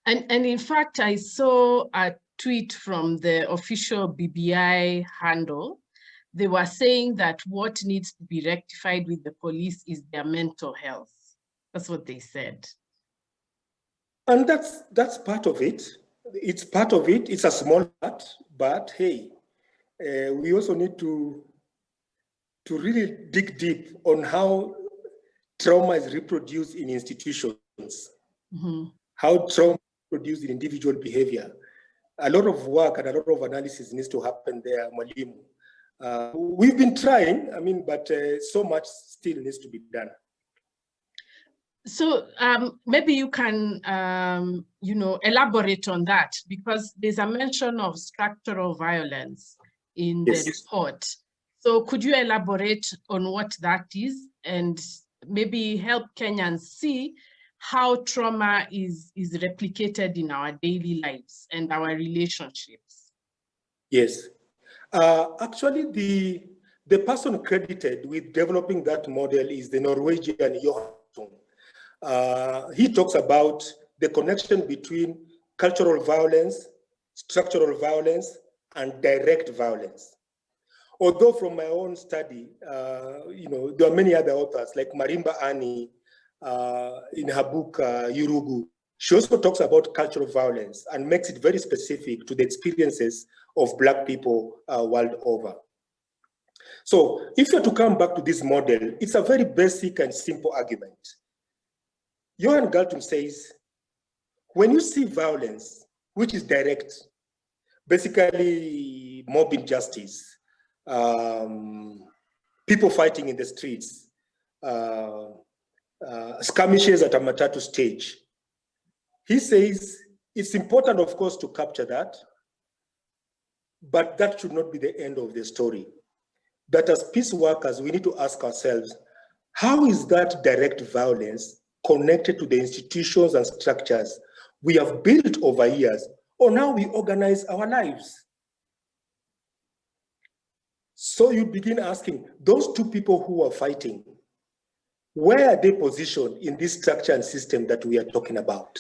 And in fact, I saw a tweet from the official BBI handle. They were saying that what needs to be rectified with the police is their mental health. That's what they said. And that's part of it. It's part of it. It's a small part, but hey, we also need to really dig deep on how trauma is reproduced in institutions, how trauma is reproduced in individual behavior. A lot of work and a lot of analysis needs to happen there, Mwalimu. We've been trying, but so much still needs to be done. So maybe you can, elaborate on that, because there's a mention of structural violence in the report. So could you elaborate on what that is and maybe help Kenyans see how trauma is replicated in our daily lives and our relationships? Yes. Actually, the person credited with developing that model is the Norwegian Johan. He talks about the connection between cultural violence, structural violence, and direct violence. Although from my own study, there are many other authors like Marimba Ani in her book, Yurugu. She also talks about cultural violence and makes it very specific to the experiences of Black people world over. So if you're to come back to this model, it's a very basic and simple argument. Johan Galtung says, when you see violence, which is direct, basically mob injustice, people fighting in the streets, skirmishes at a Matatu stage, he says it's important, of course, to capture that, but that should not be the end of the story. That as peace workers, we need to ask ourselves, how is that direct violence connected to the institutions and structures we have built over years on how we organize our lives? So you begin asking, those two people who are fighting, where are they positioned in this structure and system that we are talking about?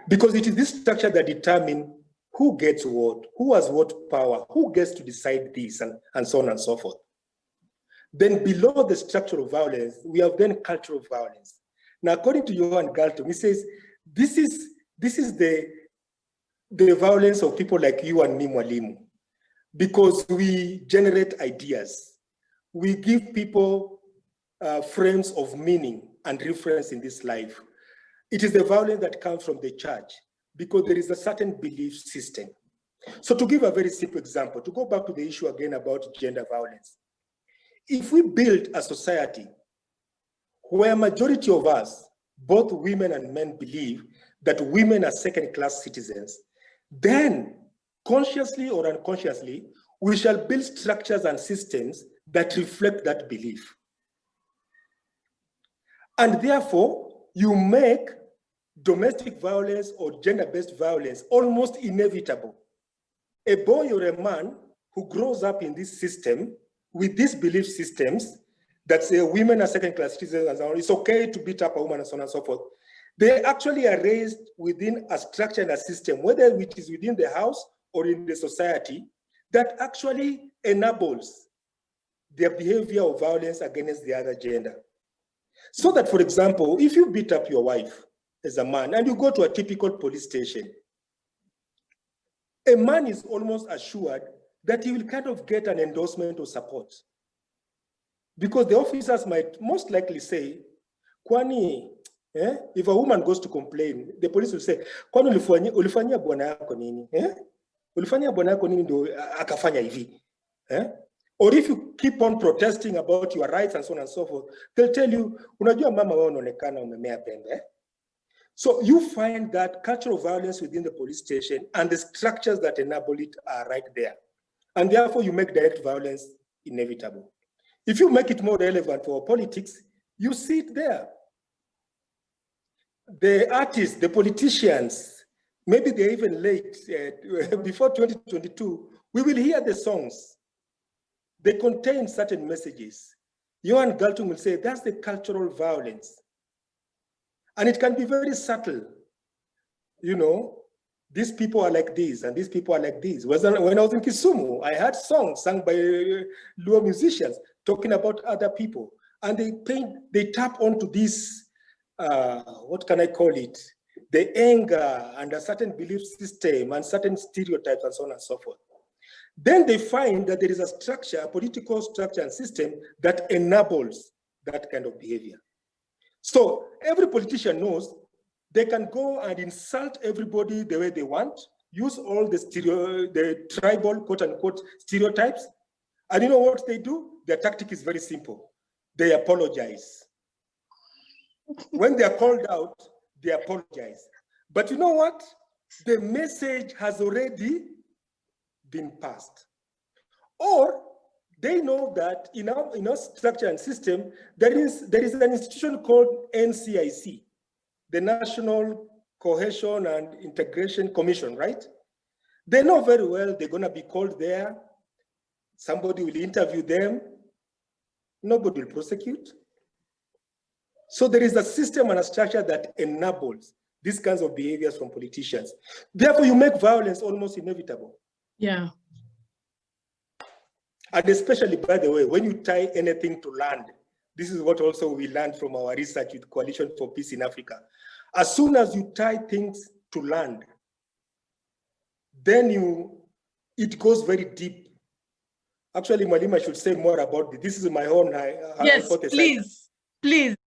Because it is this structure that determines who gets what, who has what power, who gets to decide this, and so on and so forth. Then below the structural violence, we have then cultural violence. Now, according to Johan Galtung, he says, this is the violence of people like you and me, Mwalimu, because we generate ideas. We give people frames of meaning and reference in this life. It is the violence that comes from the church because there is a certain belief system. So to give a very simple example, to go back to the issue again about gender violence, if we build a society where a majority of us, both women and men, believe that women are second-class citizens, then consciously or unconsciously, we shall build structures and systems that reflect that belief. And therefore, you make domestic violence or gender-based violence almost inevitable. A boy or a man who grows up in this system with these belief systems that say women are second-class citizens and so on, it's okay to beat up a woman and so on and so forth. They actually are raised within a structure and a system, whether it is within the house or in the society, that actually enables their behavior of violence against the other gender. So that, for example, if you beat up your wife as a man and you go to a typical police station, a man is almost assured that he will kind of get an endorsement or support. Because the officers might most likely say, Kwani, if a woman goes to complain, the police will say, Kwani ulifanyia bwana yako nini? Ulifanyia bwana yako nini ndo akafanya hivi? Or if you keep on protesting about your rights and so on and so forth, they'll tell you, unajua mama wewe unaonekana umemea pembe. So you find that cultural violence within the police station and the structures that enable it are right there. And therefore you make direct violence inevitable. If you make it more relevant for politics, you see it there. The artists, the politicians, maybe they're even late, before 2022, we will hear the songs. They contain certain messages. Johan Galtung will say that's the cultural violence. And it can be very subtle. you know, these people are like this and these people are like this. When I was in Kisumu, I had songs sung by Luo musicians talking about other people. And they tap onto this, what can I call it? The anger and a certain belief system and certain stereotypes and so on and so forth. Then they find that there is a structure, a political structure and system that enables that kind of behavior. So every politician knows they can go and insult everybody the way they want, use all the tribal, quote unquote, stereotypes. And you know what they do? Their tactic is very simple. They apologize. When they are called out, they apologize. But you know what? The message has already been passed. Or they know that in our structure and system, there is an institution called NCIC, the National Cohesion and Integration Commission, right? They know very well they're going to be called there. Somebody will interview them. Nobody will prosecute. So there is a system and a structure that enables these kinds of behaviors from politicians. Therefore, you make violence almost inevitable. Yeah. And especially, by the way, when you tie anything to land, this is what also we learned from our research with Coalition for Peace in Africa. As soon as you tie things to land, then it goes very deep. Actually, Malima should say more about this. This is my own yes, hypothesis. Please.